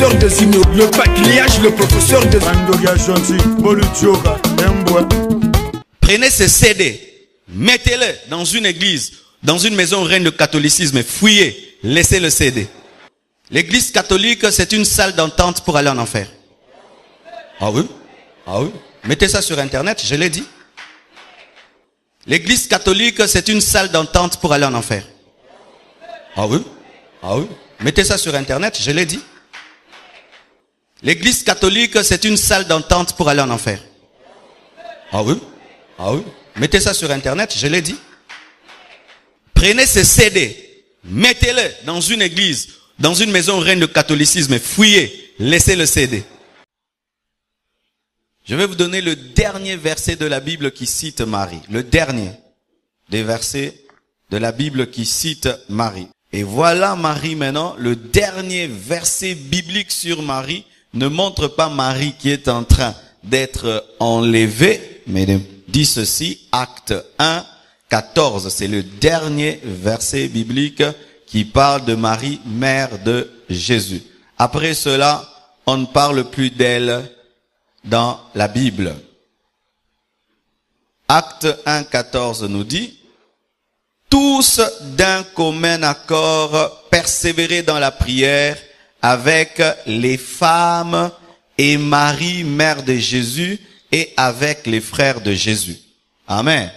professeur de Zino, le patriarche, le professeur de Prenez ce CD, mettez-le dans une église, dans une maison reine de catholicisme, fouillez, laissez le CD. L'église catholique, c'est une salle d'entente pour aller en enfer. Ah oui? Ah oui? Mettez ça sur internet, je l'ai dit. L'église catholique, c'est une salle d'entente pour aller en enfer. Ah oui? Ah oui? Mettez ça sur internet, je l'ai dit. L'église catholique, c'est une salle d'entente pour aller en enfer. Ah oui? Ah oui? Mettez ça sur internet, je l'ai dit. Prenez ce CD, mettez-le dans une église, dans une maison reine de catholicisme, fouillez, laissez le CD. Je vais vous donner le dernier verset de la Bible qui cite Marie. Le dernier des versets de la Bible qui cite Marie. Et voilà Marie maintenant, le dernier verset biblique sur Marie ne montre pas Marie qui est en train d'être enlevée, mais dit ceci, Acte 1, 14. C'est le dernier verset biblique qui parle de Marie, mère de Jésus. Après cela, on ne parle plus d'elle dans la Bible. Acte 1, 14 nous dit, tous d'un commun accord persévérer dans la prière avec les femmes et Marie, mère de Jésus, et avec les frères de Jésus. Amen.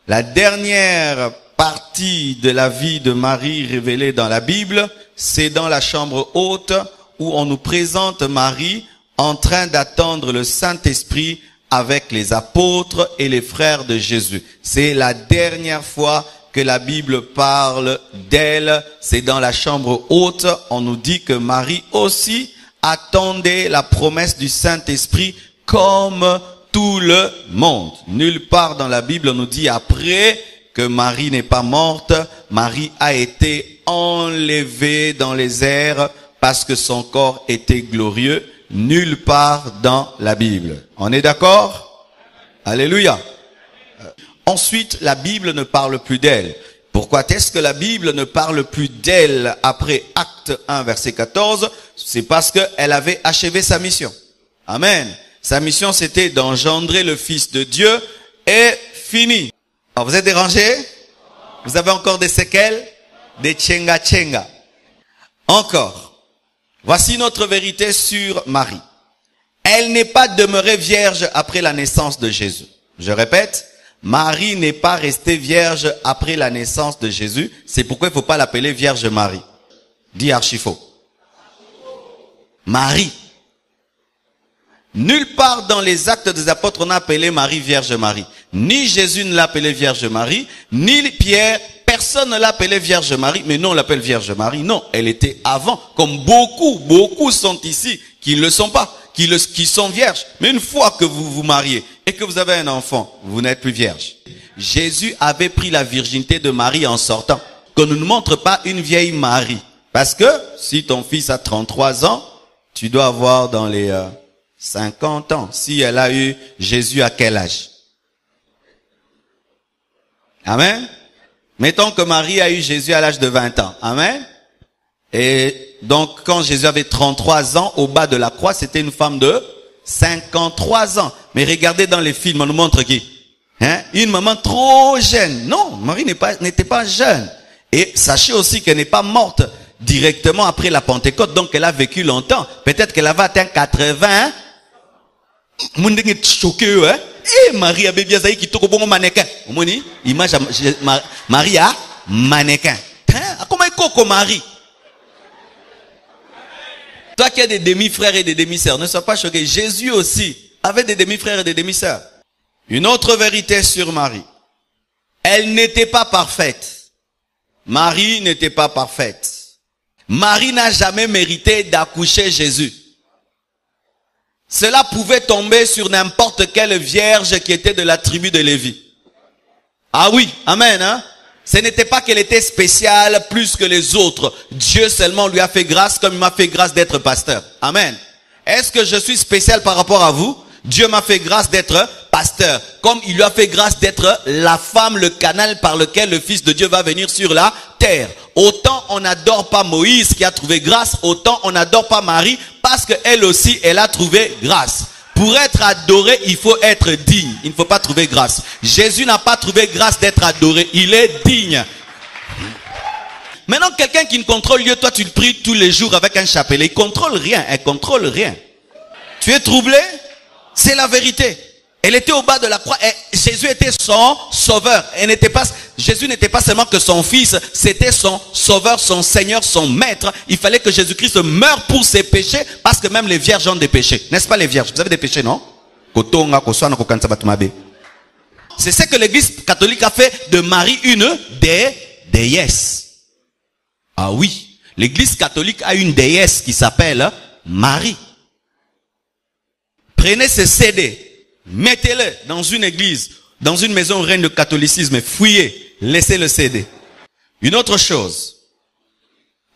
La dernière partie de la vie de Marie révélée dans la Bible, c'est dans la chambre haute où on nous présente Marie en train d'attendre le Saint-Esprit avec les apôtres et les frères de Jésus. C'est la dernière fois que la Bible parle d'elle, c'est dans la chambre haute. On nous dit que Marie aussi attendait la promesse du Saint-Esprit comme tout le monde. Nulle part dans la Bible on nous dit après que Marie n'est pas morte, Marie a été enlevée dans les airs parce que son corps était glorieux. Nulle part dans la Bible. On est d'accord? Alléluia. Ensuite, la Bible ne parle plus d'elle. Pourquoi est-ce que la Bible ne parle plus d'elle après Acte 1, verset 14? C'est parce qu'elle avait achevé sa mission. Amen. Sa mission, c'était d'engendrer le Fils de Dieu et fini. Alors, vous êtes dérangés? Vous avez encore des séquelles? Des tchenga. Encore. Voici notre vérité sur Marie. Elle n'est pas demeurée vierge après la naissance de Jésus. Je répète, Marie n'est pas restée vierge après la naissance de Jésus. C'est pourquoi il ne faut pas l'appeler Vierge Marie. Dis archi faux. Marie. Nulle part dans les actes des apôtres on a appelé Marie Vierge Marie. Ni Jésus ne l'a appelée Vierge Marie, ni Pierre, personne ne l'a appelée Vierge Marie, mais non, on l'appelle Vierge Marie. Non, elle était avant, comme beaucoup sont ici qui ne le sont pas, qui sont vierges. Mais une fois que vous vous mariez et que vous avez un enfant, vous n'êtes plus vierge. Jésus avait pris la virginité de Marie en sortant. Qu'on ne nous montre pas une vieille Marie. Parce que si ton fils a 33 ans, tu dois avoir dans les 50 ans. Si elle a eu Jésus à quel âge? Amen. Mettons que Marie a eu Jésus à l'âge de 20 ans. Amen. Et donc, quand Jésus avait 33 ans, au bas de la croix, c'était une femme de 53 ans. Mais regardez dans les films, on nous montre qui? Une maman trop jeune. Non, Marie n'était pas jeune. Et sachez aussi qu'elle n'est pas morte directement après la Pentecôte. Donc, elle a vécu longtemps. Peut-être qu'elle avait atteint 80. Choqué, hein? Et Marie a bébé Zaï qui toque bon mannequin. Vous image Marie a mannequin. Comment est coco Marie? Toi qui as des demi-frères et des demi-sœurs, ne sois pas choqué. Jésus aussi avait des demi-frères et des demi-sœurs. Une autre vérité sur Marie. Elle n'était pas parfaite. Marie n'était pas parfaite. Marie n'a jamais mérité d'accoucher Jésus. Cela pouvait tomber sur n'importe quelle vierge qui était de la tribu de Lévi. Ah oui, amen, hein? Ce n'était pas qu'elle était spéciale plus que les autres. Dieu seulement lui a fait grâce comme il m'a fait grâce d'être pasteur. Amen. Est-ce que je suis spécial par rapport à vous? Dieu m'a fait grâce d'être pasteur. pasteur, comme il lui a fait grâce d'être la femme, le canal par lequel le Fils de Dieu va venir sur la terre. Autant on n'adore pas Moïse qui a trouvé grâce, autant on n'adore pas Marie parce qu'elle aussi, elle a trouvé grâce. Pour être adoré, il faut être digne. Il ne faut pas trouver grâce. Jésus n'a pas trouvé grâce d'être adoré. Il est digne. Maintenant, quelqu'un qui ne contrôle Dieu, toi tu le pries tous les jours avec un chapelet. Il contrôle rien. Elle contrôle rien. Tu es troublé? C'est la vérité. Elle était au bas de la croix et Jésus était son sauveur. Jésus n'était pas seulement que son fils, c'était son sauveur, son seigneur, son maître. Il fallait que Jésus-Christ meure pour ses péchés parce que même les vierges ont des péchés. N'est-ce pas les vierges? Vous avez des péchés, non? C'est ce que l'église catholique a fait de Marie une déesse. Ah oui, l'église catholique a une déesse qui s'appelle Marie. Prenez ce CD. Mettez-le dans une église, dans une maison où règne le catholicisme et fouillez, laissez le CD. Une autre chose,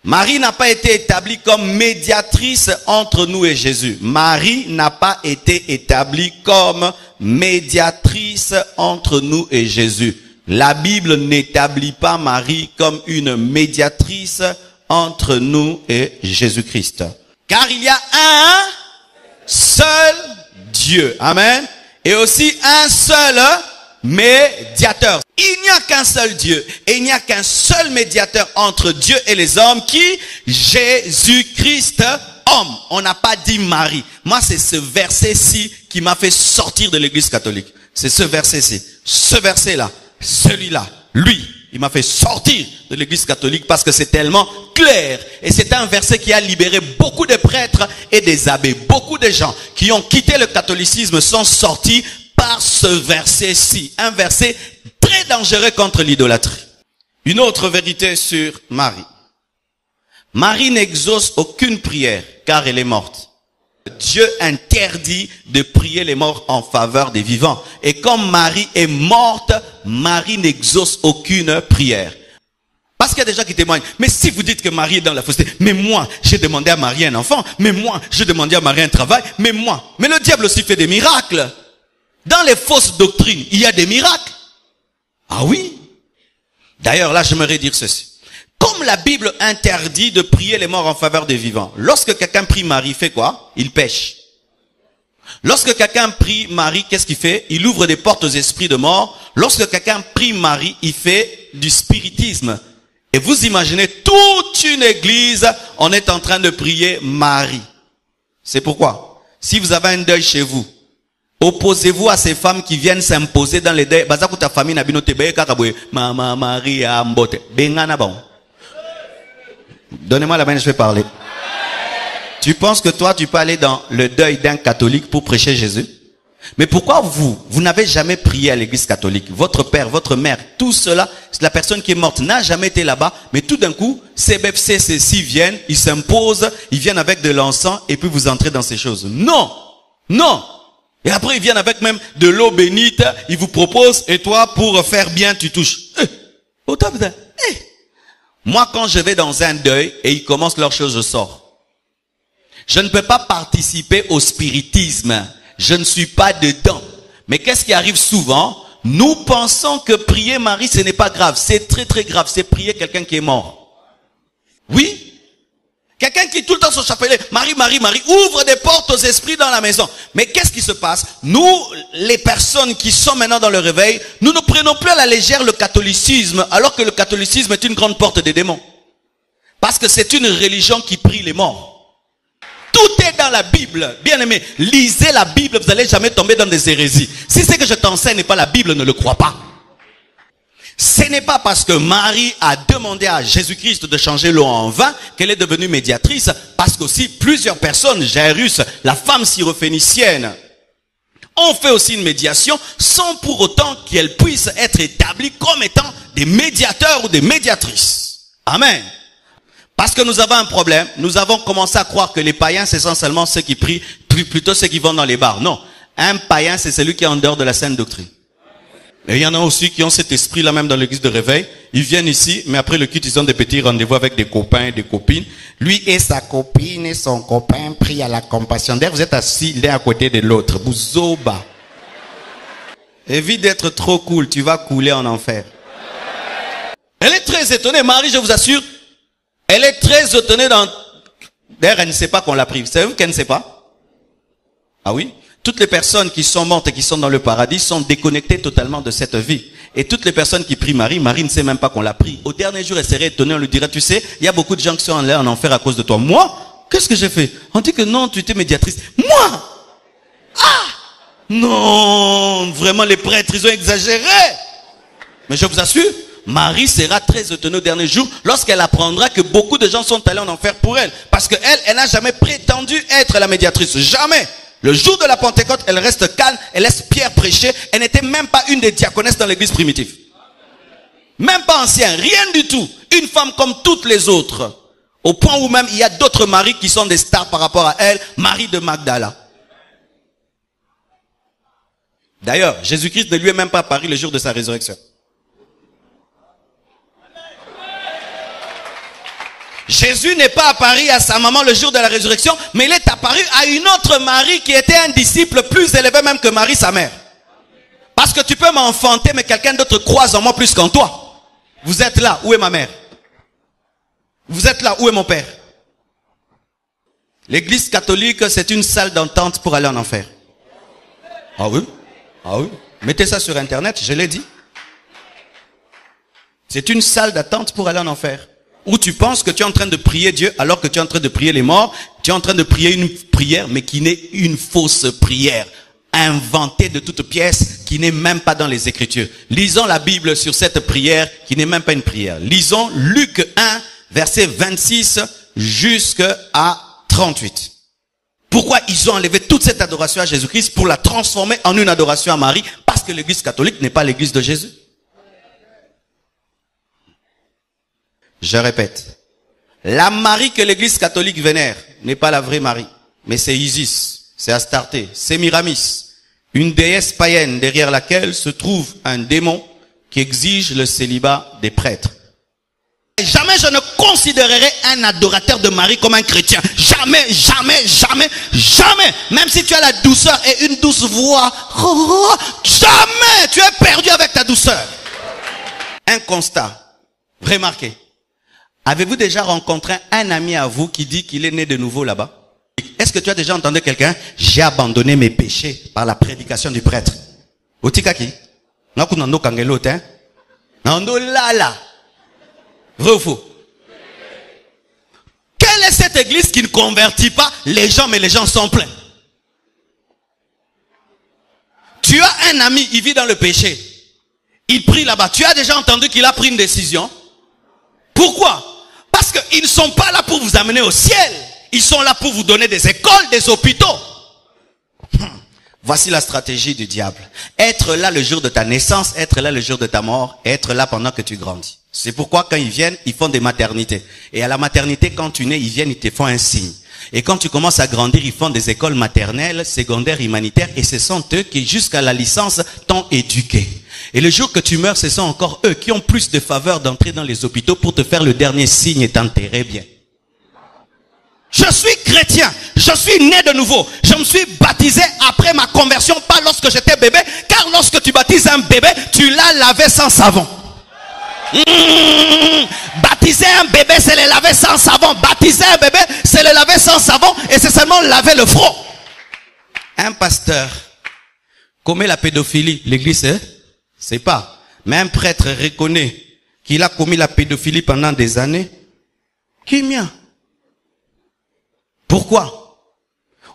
Marie n'a pas été établie comme médiatrice entre nous et Jésus. Marie n'a pas été établie comme médiatrice entre nous et Jésus. La Bible n'établit pas Marie comme une médiatrice entre nous et Jésus-Christ. Car il y a un seul Dieu. Amen. Et aussi un seul médiateur. Il n'y a qu'un seul Dieu. Et il n'y a qu'un seul médiateur entre Dieu et les hommes qui, Jésus-Christ, homme. On n'a pas dit Marie. Moi, c'est ce verset-ci qui m'a fait sortir de l'église catholique. C'est ce verset-ci. Ce verset-là. Celui-là. Lui. Il m'a fait sortir de l'église catholique parce que c'est tellement clair. Et c'est un verset qui a libéré beaucoup de prêtres et des abbés. Beaucoup de gens qui ont quitté le catholicisme sont sortis par ce verset-ci. Un verset très dangereux contre l'idolâtrie. Une autre vérité sur Marie. Marie n'exauce aucune prière car elle est morte. Dieu interdit de prier les morts en faveur des vivants. Et comme Marie est morte, Marie n'exauce aucune prière. Parce qu'il y a des gens qui témoignent. Mais si vous dites que Marie est dans la fausseté, mais moi, j'ai demandé à Marie un enfant, mais moi, j'ai demandé à Marie un travail, mais moi. Mais le diable aussi fait des miracles. Dans les fausses doctrines, il y a des miracles. Ah oui. D'ailleurs, là, j'aimerais dire ceci. Comme la Bible interdit de prier les morts en faveur des vivants, lorsque quelqu'un prie Marie, il fait quoi? Il pêche. Lorsque quelqu'un prie Marie, qu'est-ce qu'il fait? Il ouvre des portes aux esprits de mort. Lorsque quelqu'un prie Marie, il fait du spiritisme. Et vous imaginez toute une église, on est en train de prier Marie. C'est pourquoi, si vous avez un deuil chez vous, opposez-vous à ces femmes qui viennent s'imposer dans les deuils. Bazakuta famille nabinote beye kakabwe mama Maria mbote bengana bon. Donnez-moi la main, je vais parler. Tu penses que toi, tu peux aller dans le deuil d'un catholique pour prêcher Jésus? Mais pourquoi vous n'avez jamais prié à l'église catholique? Votre père, votre mère, tout cela, la personne qui est morte n'a jamais été là-bas, mais tout d'un coup, CBFC, ceux-ci viennent, ils s'imposent, ils viennent avec de l'encens, et puis vous entrez dans ces choses. Non! Non! Et après, ils viennent avec même de l'eau bénite, ils vous proposent, et toi, pour faire bien, tu touches. Moi, quand je vais dans un deuil, et ils commencent leur chose, je sors. Je ne peux pas participer au spiritisme. Je ne suis pas dedans. Mais qu'est-ce qui arrive souvent? Nous pensons que prier Marie, ce n'est pas grave. C'est très très grave. C'est prier quelqu'un qui est mort. Oui? Quelqu'un qui tout le temps son chapelet, Marie, Marie, Marie, ouvre des portes aux esprits dans la maison. Mais qu'est-ce qui se passe? Nous, les personnes qui sont maintenant dans le réveil, nous ne prenons plus à la légère le catholicisme, alors que le catholicisme est une grande porte des démons. Parce que c'est une religion qui prie les morts. Tout est dans la Bible. Bien aimé, lisez la Bible, vous n'allez jamais tomber dans des hérésies. Si ce que je t'enseigne n'est pas la Bible, ne le crois pas. Ce n'est pas parce que Marie a demandé à Jésus-Christ de changer l'eau en vin qu'elle est devenue médiatrice, parce qu'aussi plusieurs personnes, Jairus, la femme syrophénicienne, ont fait aussi une médiation sans pour autant qu'elles puissent être établies comme étant des médiateurs ou des médiatrices. Amen. Parce que nous avons un problème, nous avons commencé à croire que les païens, c'est essentiellement ceux qui prient, plutôt ceux qui vont dans les bars. Non, un païen, c'est celui qui est en dehors de la sainte doctrine. Et il y en a aussi qui ont cet esprit-là même dans l'église de réveil. Ils viennent ici, mais après le culte, ils ont des petits rendez-vous avec des copains et des copines. Lui et sa copine et son copain prient à la compassion. D'ailleurs, vous êtes assis l'un à côté de l'autre. Bouzoba. Évite d'être trop cool, tu vas couler en enfer. Elle est très étonnée, Marie, je vous assure. Elle est très étonnée dans... D'ailleurs, elle ne sait pas qu'on l'a pris. Savez-vous qu'elle ne sait pas? Ah oui? Toutes les personnes qui sont mortes et qui sont dans le paradis sont déconnectées totalement de cette vie. Et toutes les personnes qui prient Marie, Marie ne sait même pas qu'on l'a pris. Au dernier jour, elle serait étonnée, on lui dirait, tu sais, il y a beaucoup de gens qui sont allés en enfer à cause de toi. Moi? Qu'est-ce que j'ai fait? On dit que non, tu étais médiatrice. Moi? Ah! Non, vraiment les prêtres, ils ont exagéré. Mais je vous assure, Marie sera très étonnée au dernier jour lorsqu'elle apprendra que beaucoup de gens sont allés en enfer pour elle. Parce que elle n'a jamais prétendu être la médiatrice. Jamais. Le jour de la Pentecôte, elle reste calme, elle laisse Pierre prêcher. Elle n'était même pas une des diaconesses dans l'église primitive. Même pas ancienne, rien du tout. Une femme comme toutes les autres. Au point où même il y a d'autres Maries qui sont des stars par rapport à elle. Marie de Magdala. D'ailleurs, Jésus-Christ ne lui est même pas apparu le jour de sa résurrection. Jésus n'est pas apparu à sa maman le jour de la résurrection, mais il est apparu à une autre Marie qui était un disciple plus élevé même que Marie, sa mère. Parce que tu peux m'enfanter, mais quelqu'un d'autre croise en moi plus qu'en toi. Vous êtes là, où est ma mère? Vous êtes là, où est mon père? L'église catholique, c'est une salle d'entente pour aller en enfer. Ah oui? Ah oui? Mettez ça sur internet, je l'ai dit. C'est une salle d'attente pour aller en enfer. Où tu penses que tu es en train de prier Dieu alors que tu es en train de prier les morts. Tu es en train de prier une prière mais qui n'est une fausse prière. Inventée de toutes pièces qui n'est même pas dans les Écritures. Lisons la Bible sur cette prière qui n'est même pas une prière. Lisons Luc 1, verset 26 jusqu'à 38. Pourquoi ils ont enlevé toute cette adoration à Jésus-Christ pour la transformer en une adoration à Marie? Parce que l'église catholique n'est pas l'église de Jésus. Je répète, la Marie que l'église catholique vénère n'est pas la vraie Marie, mais c'est Isis, c'est Astarté, c'est Miramis, une déesse païenne derrière laquelle se trouve un démon qui exige le célibat des prêtres. Jamais je ne considérerai un adorateur de Marie comme un chrétien. Jamais, jamais, jamais, jamais. Même si tu as la douceur et une douce voix, jamais tu es perdu avec ta douceur. Un constat, remarquez. Avez-vous déjà rencontré un ami à vous qui dit qu'il est né de nouveau là-bas? Est-ce que tu as déjà entendu quelqu'un? J'ai abandonné mes péchés par la prédication du prêtre. Otikaki? Nakunando kangelote, hein? Nando lala. Vrai ou faux? Quelle est cette église qui ne convertit pas les gens, mais les gens sont pleins? Tu as un ami, il vit dans le péché. Il prie là-bas. Tu as déjà entendu qu'il a pris une décision? Pourquoi? Parce qu'ils ne sont pas là pour vous amener au ciel. Ils sont là pour vous donner des écoles, des hôpitaux. Voici la stratégie du diable. Être là le jour de ta naissance, être là le jour de ta mort, être là pendant que tu grandis. C'est pourquoi quand ils viennent, ils font des maternités. Et à la maternité, quand tu nais, ils viennent, ils te font un signe. Et quand tu commences à grandir, ils font des écoles maternelles, secondaires, humanitaires. Et ce sont eux qui, jusqu'à la licence, t'ont éduqué. Et le jour que tu meurs, ce sont encore eux qui ont plus de faveur d'entrer dans les hôpitaux pour te faire le dernier signe et t'enterrer bien. Je suis chrétien, je suis né de nouveau. Je me suis baptisé après ma conversion, pas lorsque j'étais bébé. Car lorsque tu baptises un bébé, tu l'as lavé sans savon. Baptiser un bébé, c'est le laver sans savon. Baptiser un bébé, c'est le laver sans savon. Et c'est seulement laver le front. Un pasteur commet la pédophilie. L'église, c'est pas. Mais un prêtre reconnaît qu'il a commis la pédophilie pendant des années. Qui mien? Pourquoi?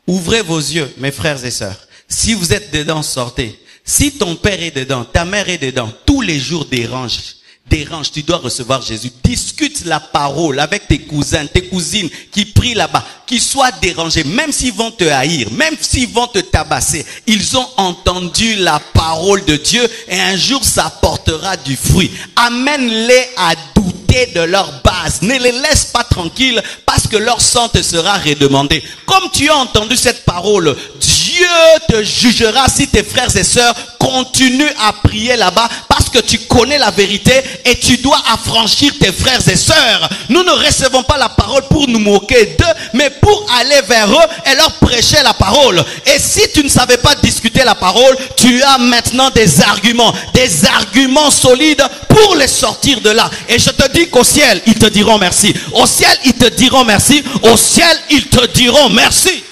Ouvrez vos yeux, mes frères et sœurs. Si vous êtes dedans, sortez. Si ton père est dedans, ta mère est dedans, tous les jours dérange, tu dois recevoir Jésus. Discute la parole avec tes cousins, tes cousines qui prient là-bas, qui soient dérangés, même s'ils vont te haïr, même s'ils vont te tabasser. Ils ont entendu la parole de Dieu et un jour ça portera du fruit. Amène-les à douter de leur base. Ne les laisse pas tranquilles parce que leur sang te sera redemandé. Comme tu as entendu cette parole, Dieu te jugera si tes frères et sœurs continuent à prier là-bas parce que tu connais la vérité et tu dois affranchir tes frères et sœurs. Nous ne recevons pas la parole pour nous moquer d'eux, mais pour aller vers eux et leur prêcher la parole. Et si tu ne savais pas discuter la parole, tu as maintenant des arguments solides pour les sortir de là. Et je te dis qu'au ciel, ils te diront merci. Au ciel, ils te diront merci. Au ciel, ils te diront merci.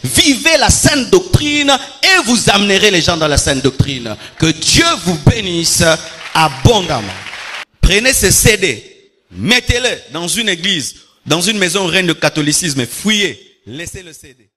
Vivez la sainte doctrine et vous amènerez les gens dans la sainte doctrine. Que Dieu vous bénisse abondamment. Prenez ce CD, mettez-le dans une église, dans une maison reine de catholicisme, fouillez, laissez le CD.